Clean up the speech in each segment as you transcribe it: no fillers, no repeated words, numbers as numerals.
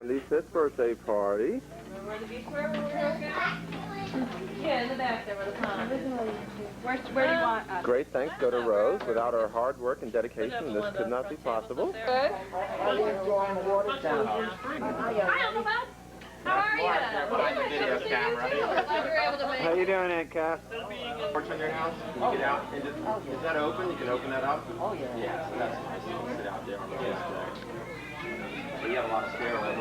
75th birthday party. Where the beach where we were working? Yeah, in the back there where the pond is. Where do you want us? Great thanks go to Rose. Without her hard work and dedication, this could not be possible. Good. Hi, Uncle Bob. How are you? Video camera. How you doing, Aunt Cass? Porch on your house. You can get out and just, is that open? You can open that up. Oh yeah. Yeah, so that's nice. You can sit out there on the desk there. But you have a lot of stairway.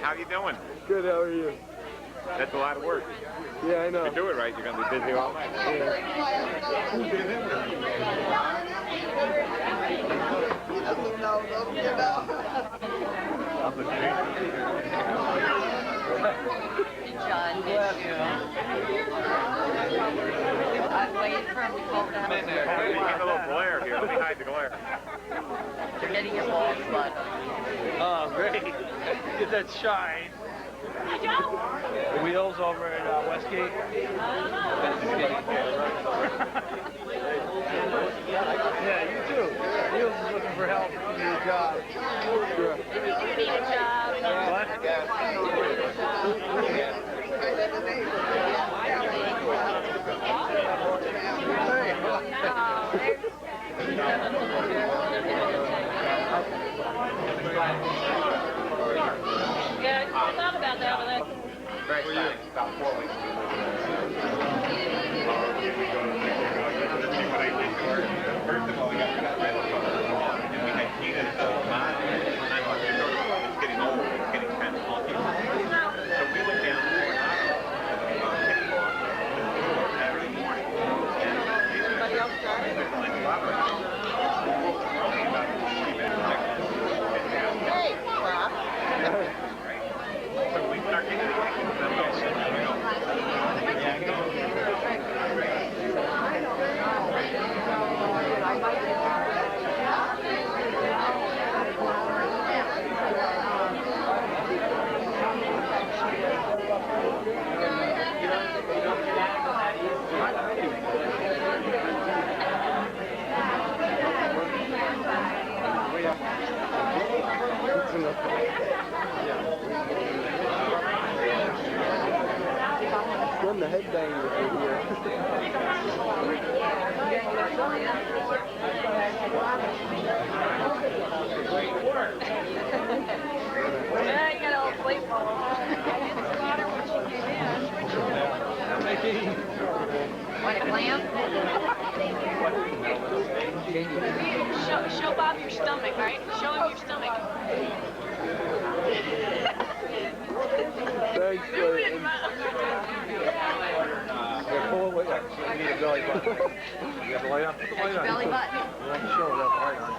How you doing? Good, how are you? That's a lot of work. Yeah, I know. If you do it right, you're going to be busy all night. John, did you? I'm waiting for him to come over to Come in there. You get a little glare here. Let me hide the glare. You're getting your balls blood. Oh, great. Get that shine. The wheels over at Westgate. Yeah, you too. Wheels is looking for help. You need a job. Sure. You need a job. What? Yeah, I thought about that, but that's... Great, thanks. About 4 weeks. First of all, we got that rental car. And we had heated mine. It's getting old. It's getting kind of funky. So we went down to Saturday morning. Everybody else started? Hey, Bob. So we start getting Run the headbang over here. Yeah, you got a little plate full. Want a clam? Show Bob your stomach, right? Show him your stomach. Thanks, Clayton. Pull away. You need a belly button. You have the light on? Put the light on. Belly button. You have to show that light on.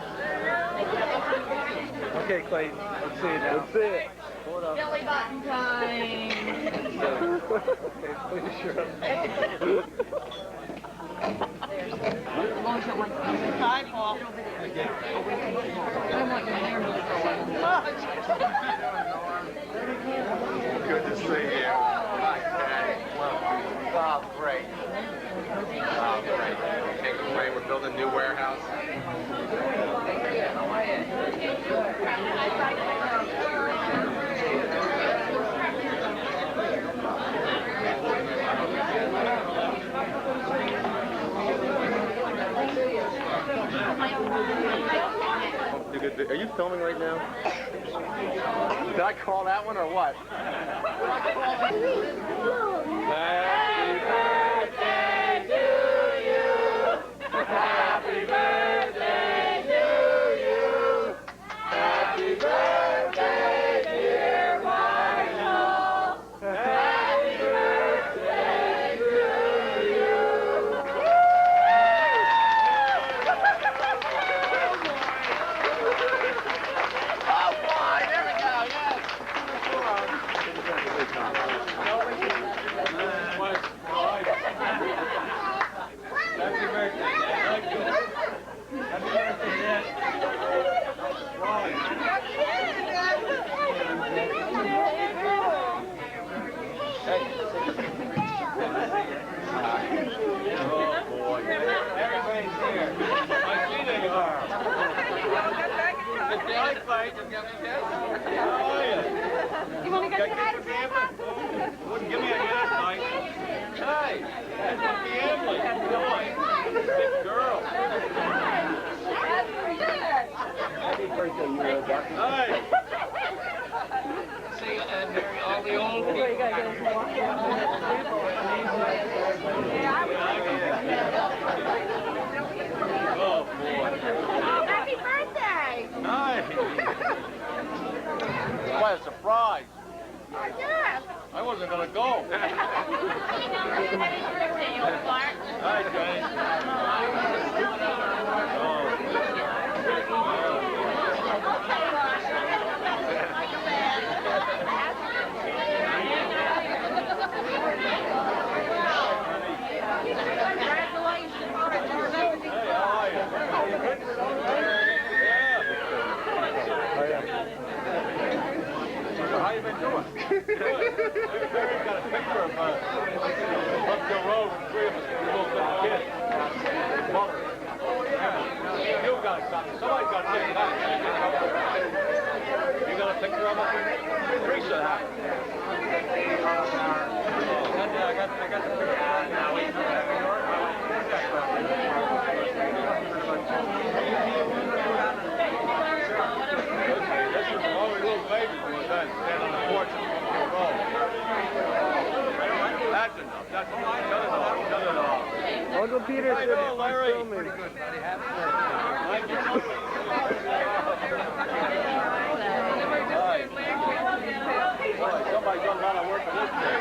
Okay, Clayton. Let's see it now. Let's see it. Pull it up. Belly button time. Okay, put your shirt up. Hi, Paul. Good to see you. Oh, great. Oh, great. Can't complain. We're building a new warehouse. Are you filming right now? Did I call that one or what? Happy birthday to you. Happy birthday to you. Happy birthday, dear Marshall. Happy birthday to you. Oh boy, there we go, yes. right. Just give me a kiss. How are you? You want to get Got kids for gambling? Wouldn't give me any last night. Hey, that's for gambling. Boy, big girl. Happy birthday, you little duck. Hey. See, and Mary, all the old people. Oh, boy. Happy birthday! Nice. What a surprise. Yes. I wasn't going to go. Happy birthday, you old fart. Hi, Jenny. How you been doing? Good. Barry's got a picture of Buckhill Road with three of us, little kids. Mother. You got something. Somebody's got to take that. You got a picture of it? Teresa has. I got the picture. Now we That's enough. That's all I done it all. Uncle Peter I said know, Larry. filming. Pretty good, buddy. Happy birthday. Boy, somebody's done a lot of work on this day.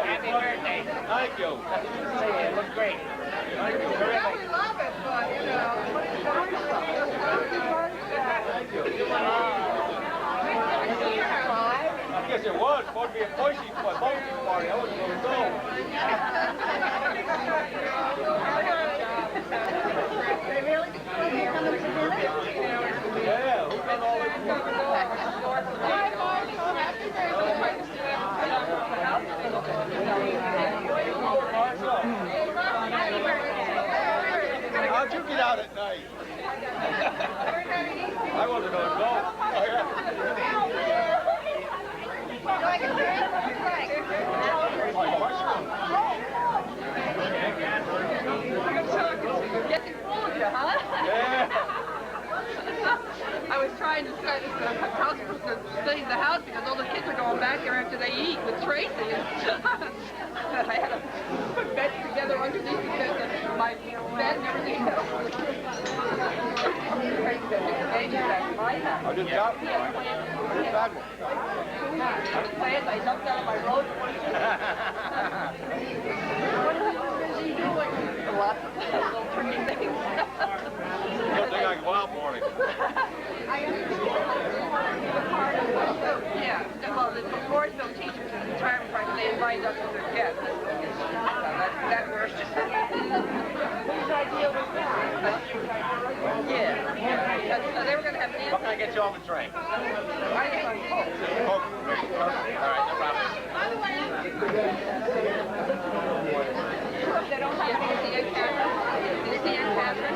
Happy birthday. Thank you. It looks great. Thank you very much. We love it, but, you know. Thank you. I guess it was supposed to be a pushing party. I wasn't going to go. They really coming to dinner? Yeah, who done all this work? How'd you get out at night? I wasn't going to go. Getting fooled you, huh? Yeah. I was trying to start this house to study the house because all the kids are going back there after they eat with Tracy. And I had to put beds together underneath my bed and everything else. I just got one. I just had one. I was playing, I jumped out of my road. What is he doing? Lots of little tricky things. Good thing I can go out morning. Yeah, well, the Morrisville teachers in the retirement party, they invite us as their guests. That works. Whose idea was that? Yeah. So they were going to have What can I get you on the train? I guess I'm cold. Coke. All right, no problem. They don't have any CN cameras. The CN cameras.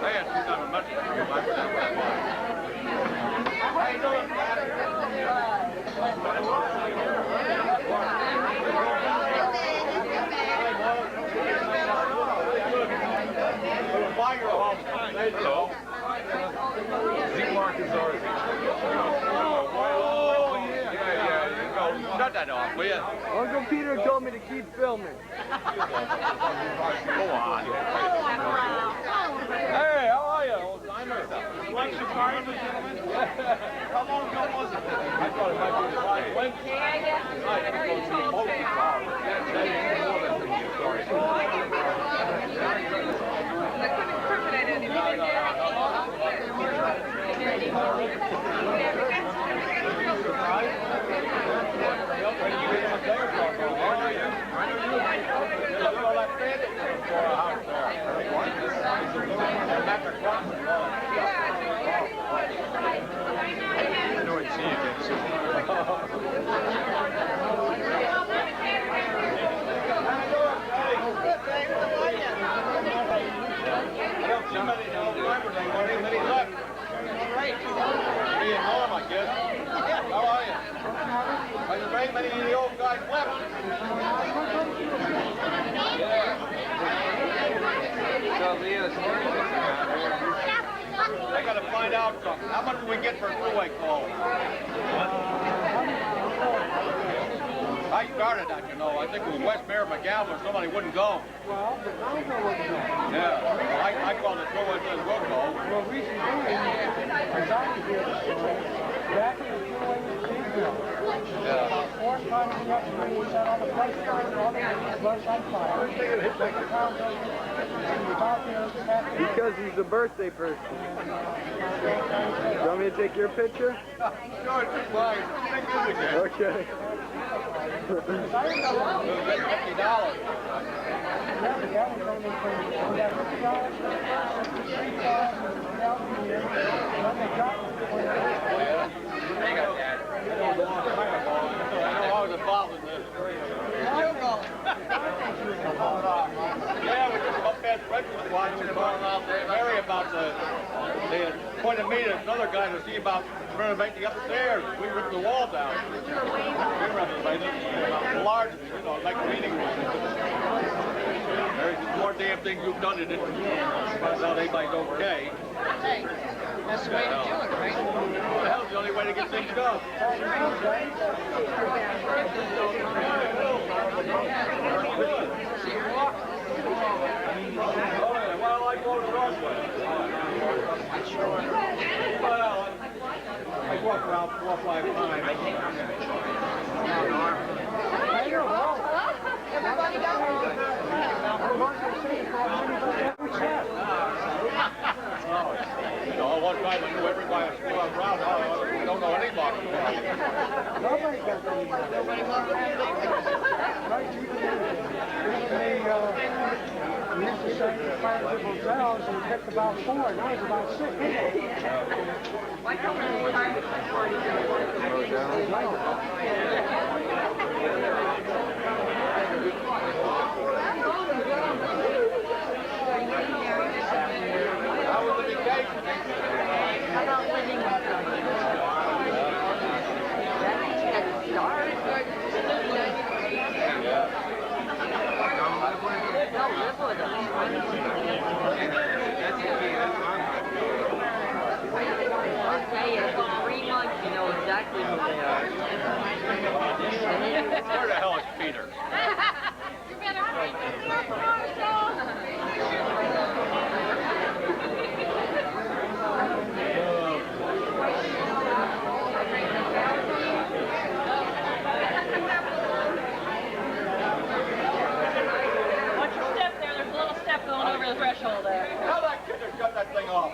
I had to come much better. How you doing, Hello. Z-Mark is ours. Oh, yeah. Shut that off, will you? Uncle Peter told me to keep filming. Go on. Hey, how are you, old timer? Like surprises, gentlemen? How long ago was it? I thought it might be the last Wednesday. Yeah, I guess. Very tall too. I couldn't incriminate anybody. I know I'd see you again soon. talk something. How much do we get for a two-way call? I started that, you know. I think it was West Mayor McGowan or somebody wouldn't go. Well, the council wouldn't go. Yeah. Well, I called it two-way says we'll go. Well, reason being, as I was here before, back in the two-way bill, about 4 times the upstream was set on the place card, and all they did was rush on fire. The town doesn't, about there, Because he's a birthday person. You want me to take your picture? Sure, it's fine. Okay. $50. yeah, but that was only from, we got $50 for the first 3 cars, and then they dropped it for Yeah. I know I was involved in this. Still going. Yeah, we just up at breakfast watching about Mary about they had pointed me to another guy to see about renovating the upstairs. We ripped the wall down. We renovated it. Large, you know, like a meeting room. There's more damn things you've done in it. Find out everybody's okay. Hey, that's the way to do it, right? What the hell's the only way to get things done? Well, I go the wrong way. Well, I walk around 4 or 5 times. Everybody You know, one time I knew everybody was still around. I don't know anybody. Nobody does anymore. Right, we used to say the fire hotels and picked about 4, now it's about 6. Why come we time How was the vacation? How about winning? I'll tell you, for 3 months, you know exactly who they are. Where the hell is Peter? You better bring the Once you step there, there's a little step going over the threshold there. How that kid just shut that thing off?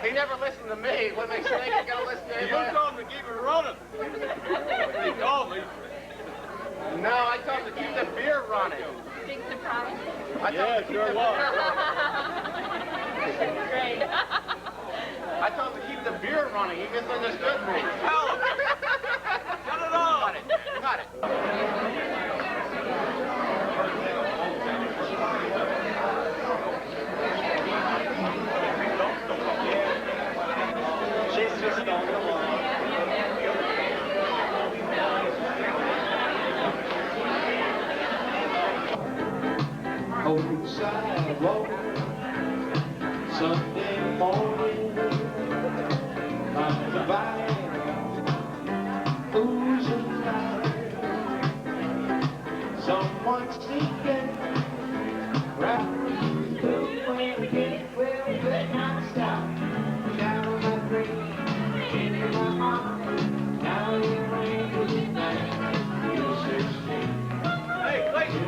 He never listened to me. What makes you think he's going to listen to You told him to keep it running. He told me. No, I told him to keep the beer running. Big surprise. Yeah, sure was. Great. I told him to keep the beer running. He misunderstood me. Tell him. Shut it off. Cut it. She's just on the line. Old sidewalk, Sunday morning, I'm the vine, oozing light. Someone sneaking right through when we get where we could not stop. Down my dream, into my heart, down in the rain of night. You're 16. Hey, Clayton.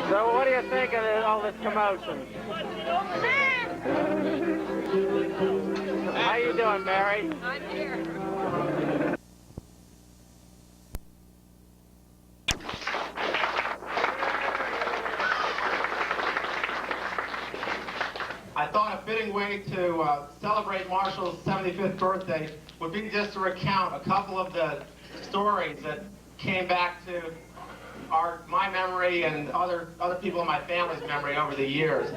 So what do you think of all this commotion? How you doing, Mary? I'm here. I thought a fitting way to celebrate Marshall's 75th birthday would be just to recount a couple of the stories that came back to my memory and other people in my family's memory over the years.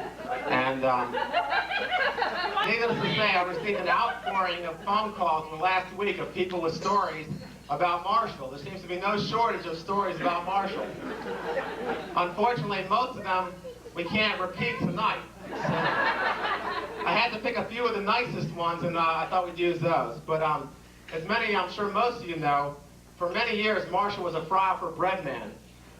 And needless to say, I received an outpouring of phone calls in the last week of people with stories about Marshall. There seems to be no shortage of stories about Marshall. Unfortunately, most of them we can't repeat tonight. So I had to pick a few of the nicest ones, and I thought we'd use those. But as many, I'm sure most of you know, for many years, Marshall was a Fraunhofer bread man.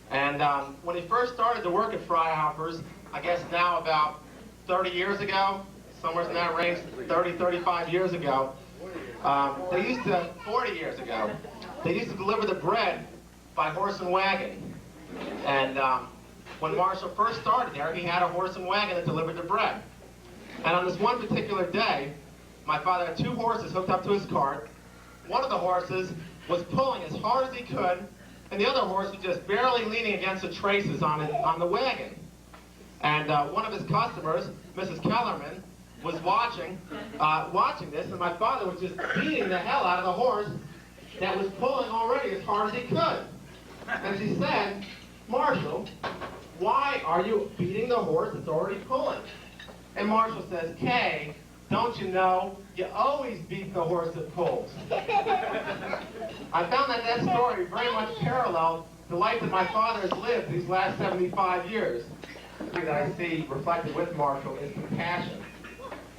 And when he first started to work at Fraunhofer's, I guess now about 30 years ago, somewhere in that range, 30, 35 years ago, 40 years ago, they used to deliver the bread by horse and wagon. And when Marshall first started there, he had a horse and wagon that delivered the bread. And on this one particular day, my father had two horses hooked up to his cart. One of the horses was pulling as hard as he could, and the other horse was just barely leaning against the traces on the wagon. And one of his customers, Mrs. Kellerman, was watching this, and my father was just beating the hell out of the horse that was pulling already as hard as he could. And she said, "Marshall, why are you beating the horse that's already pulling?" And Marshall says, "Kay, don't you know, you always beat the horse that pulls." I found that story very much parallels the life that my father has lived these last 75 years. The thing that I see reflected with Marshall is compassion.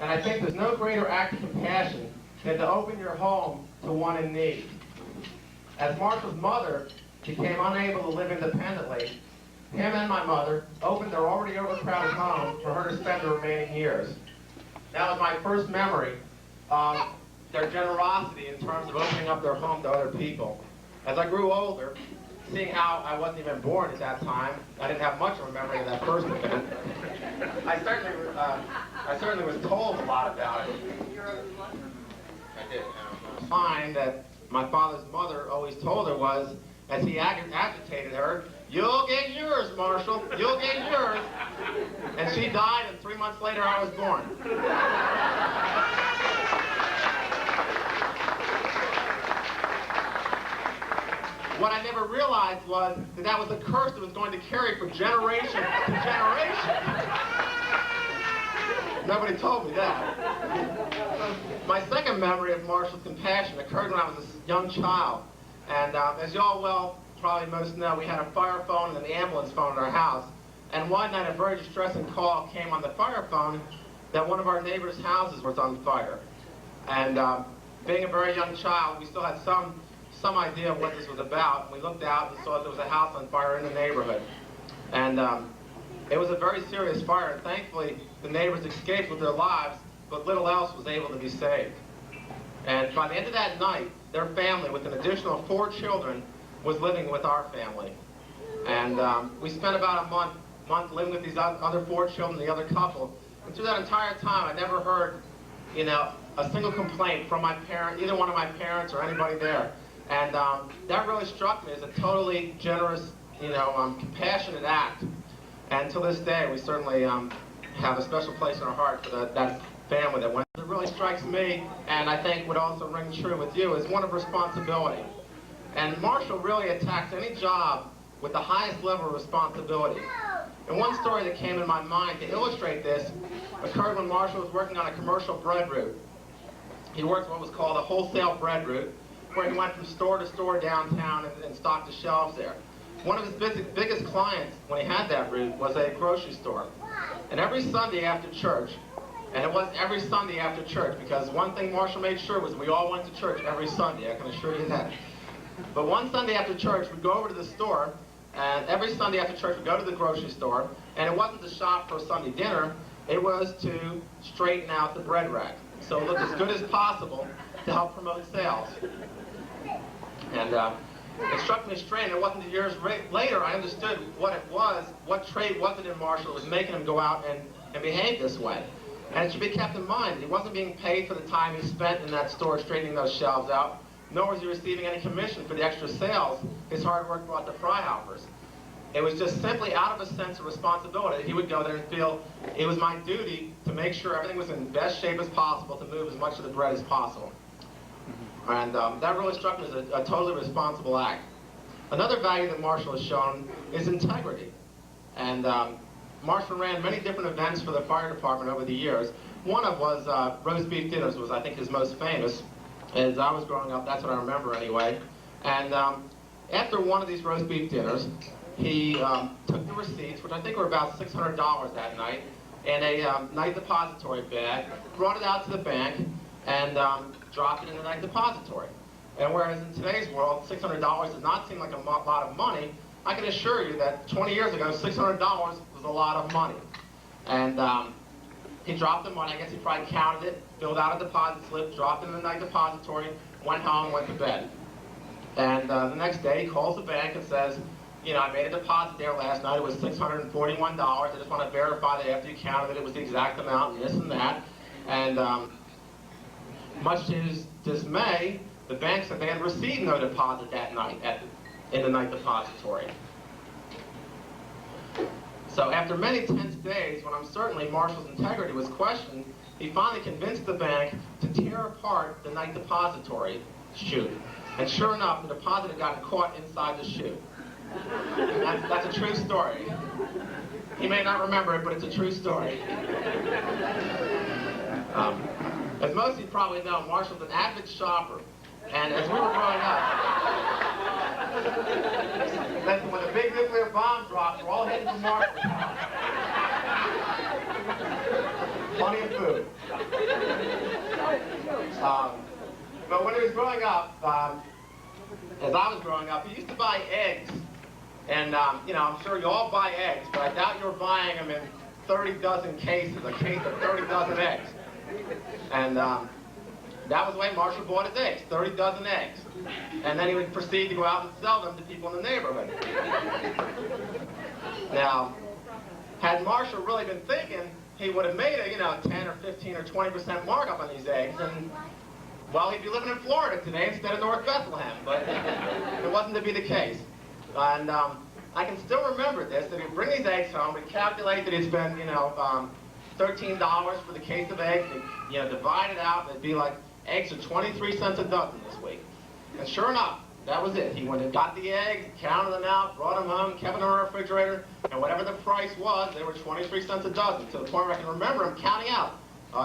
And I think there's no greater act of compassion than to open your home to one in need. As Marshall's mother became unable to live independently, him and my mother opened their already overcrowded home for her to spend the remaining years. That was my first memory of their generosity in terms of opening up their home to other people. As I grew older, seeing how I wasn't even born at that time, I didn't have much of a memory of that first event. I certainly was told a lot about it. I did. The line that my father's mother always told her was, as he agitated her, "You'll get yours, Marshall. You'll get yours." And she died, and 3 months later, I was born. What I never realized was that that was a curse that was going to carry for generation to generation. Nobody told me that. My second memory of Marshall's compassion occurred when I was a young child. And as you all well probably most know, we had a fire phone and an ambulance phone in our house. And one night a very distressing call came on the fire phone that one of our neighbors' houses was on fire. And being a very young child, we still had some idea of what this was about. And we looked out and saw there was a house on fire in the neighborhood. And it was a very serious fire, and thankfully the neighbors escaped with their lives, but little else was able to be saved. And by the end of that night, their family, with an additional 4 children, was living with our family. And we spent about a month living with these other 4 children, the other couple. And through that entire time, I never heard, you know, a single complaint from my parent, either one of my parents or anybody there. And that really struck me as a totally generous, you know, compassionate act. And to this day, we certainly have a special place in our heart for that family that went. It really strikes me, and I think would also ring true with you, is one of responsibility. And Marshall really attacked any job with the highest level of responsibility. And one story that came in my mind to illustrate this occurred when Marshall was working on a commercial bread route. He worked what was called a wholesale bread route, where he went from store to store downtown and stocked the shelves there. One of his biggest clients when he had that route was a grocery store. And every Sunday after church, and it wasn't every Sunday after church, because one thing Marshall made sure was we all went to church every Sunday, I can assure you that. But one Sunday after church, we'd go over to the store, and every Sunday after church, we'd go to the grocery store, and it wasn't to shop for Sunday dinner, it was to straighten out the bread rack. So it looked as good as possible to help promote sales. And it struck me strange. It wasn't years later I understood what it was, what trade was it in Marshall that was making him go out and behave this way. And it should be kept in mind, he wasn't being paid for the time he spent in that store straightening those shelves out, nor was he receiving any commission for the extra sales his hard work brought to Freihofer's. It was just simply out of a sense of responsibility. He would go there and feel it was my duty to make sure everything was in the best shape as possible to move as much of the bread as possible. And that really struck me as a totally responsible act. Another value that Marshall has shown is integrity. And Marshall ran many different events for the fire department over the years. One of was roast beef dinners was, I think, his most famous. As I was growing up, that's what I remember anyway. And after one of these roast beef dinners, he took the receipts, which I think were about $600 that night, in a night depository bag, brought it out to the bank, and dropped it in the night depository. And whereas in today's world, $600 does not seem like a lot of money, I can assure you that 20 years ago, $600 was a lot of money. And he dropped the money. I guess he probably counted it, filled out a deposit slip, dropped it in the night depository, went home, went to bed. And the next day, he calls the bank and says, you know, I made a deposit there last night. It was $641. I just want to verify that after you counted it was the exact amount, and this and that. And much to his dismay, the bank said they had received no deposit that night in the night depository. So after many tense days, when certainly Marshall's integrity was questioned, he finally convinced the bank to tear apart the night depository chute. And sure enough, the deposit had gotten caught inside the chute. That's a true story. He may not remember it, but it's a true story. As most of you probably know, Marshall's an avid shopper. And as we were growing up, when the big nuclear bomb dropped, we're all heading to Marshall. Plenty of food. But when he was growing up, as I was growing up, he used to buy eggs. And, you know, I'm sure you all buy eggs, but I doubt you're buying them in 30 dozen cases, a case of 30 dozen eggs. And that was the way Marshall bought his eggs, 30 dozen eggs. And then he would proceed to go out and sell them to people in the neighborhood. Now, had Marshall really been thinking, he would have made a, 10 or 15 or 20% markup on these eggs, and, well, he'd be living in Florida today instead of North Bethlehem, but it wasn't to be the case. And I can still remember this, that he'd bring these eggs home, we'd calculate that he'd spend, $13 for the case of eggs, and, divide it out, and it'd be like, eggs are 23 cents a dozen this week. And sure enough, That was it. He went and got the eggs, counted them out, brought them home, kept them in the refrigerator, and whatever the price was, they were 23 cents a dozen, to the point where I can remember him counting out.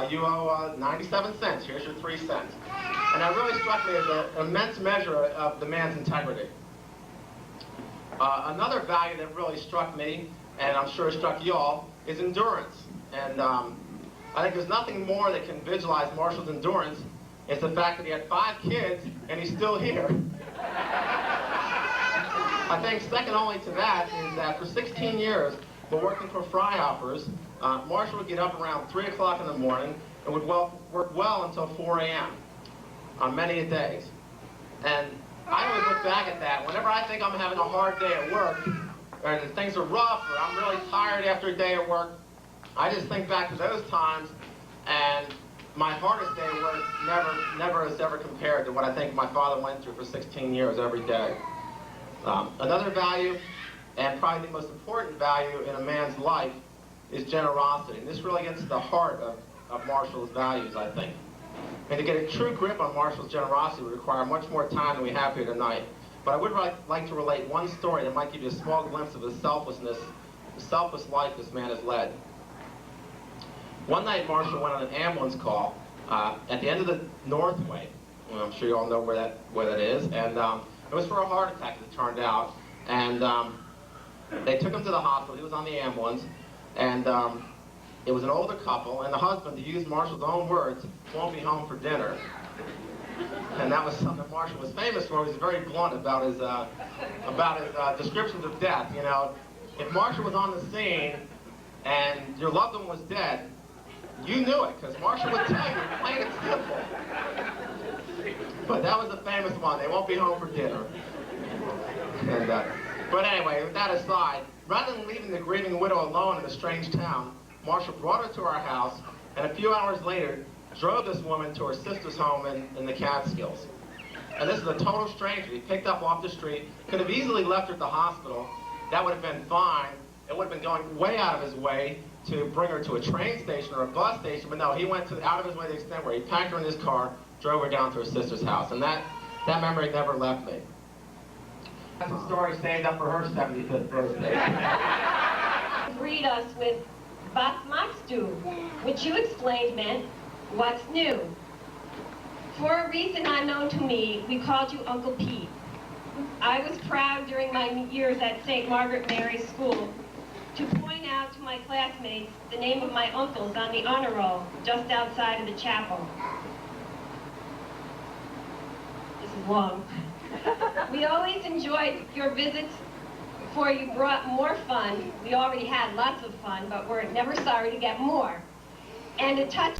You owe 97 cents. Here's your 3 cents. And that really struck me as an immense measure of the man's integrity. Another value that really struck me, and I'm sure struck you all, is endurance. And I think there's nothing more that can visualize Marshall's endurance. It's the fact that he had 5 kids and he's still here. I think second only to that is that for 16 years, while working for Freihofer's, Marshall would get up around 3 o'clock in the morning and would work well until 4 a.m. on many days. And I always look back at that. Whenever I think I'm having a hard day at work, or things are rough, or I'm really tired after a day at work, I just think back to those times, and my hardest day at work never has ever compared to what I think my father went through for 16 years every day. Another value, and probably the most important value in a man's life, is generosity. And this really gets to the heart of Marshall's values, I think. And to get a true grip on Marshall's generosity would require much more time than we have here tonight. But I would like to relate one story that might give you a small glimpse of the selfless life this man has led. One night, Marshall went on an ambulance call at the end of the Northway. Well, I'm sure you all know where that is. And it was for a heart attack, as it turned out. And they took him to the hospital. He was on the ambulance. And it was an older couple. And the husband, to use Marshall's own words, won't be home for dinner. And that was something Marshall was famous for. He was very blunt about his descriptions of death. You know, if Marshall was on the scene and your loved one was dead, you knew it, because Marshall would tell you, plain and simple. But that was a famous one. They won't be home for dinner. And, but anyway, with that aside, rather than leaving the grieving widow alone in a strange town, Marshall brought her to our house, and a few hours later, drove this woman to her sister's home in the Catskills. And this is a total stranger. He picked up off the street, could have easily left her at the hospital. That would have been fine. It would have been going way out of his way to bring her to a train station or a bus station, but no, he went out of his way to the extent where he packed her in his car, drove her down to her sister's house, and that memory never left me. That's a story saved up for her 75th birthday. Greet us with "Was machst du?" which you explained meant, "What's new?" For a reason unknown to me, we called you Uncle Pete. I was proud during my years at St. Margaret Mary's School to point out to my classmates the name of my uncles on the honor roll just outside of the chapel. This is long. We always enjoyed your visits, for you brought more fun. We already had lots of fun, but we're never sorry to get more. And a touch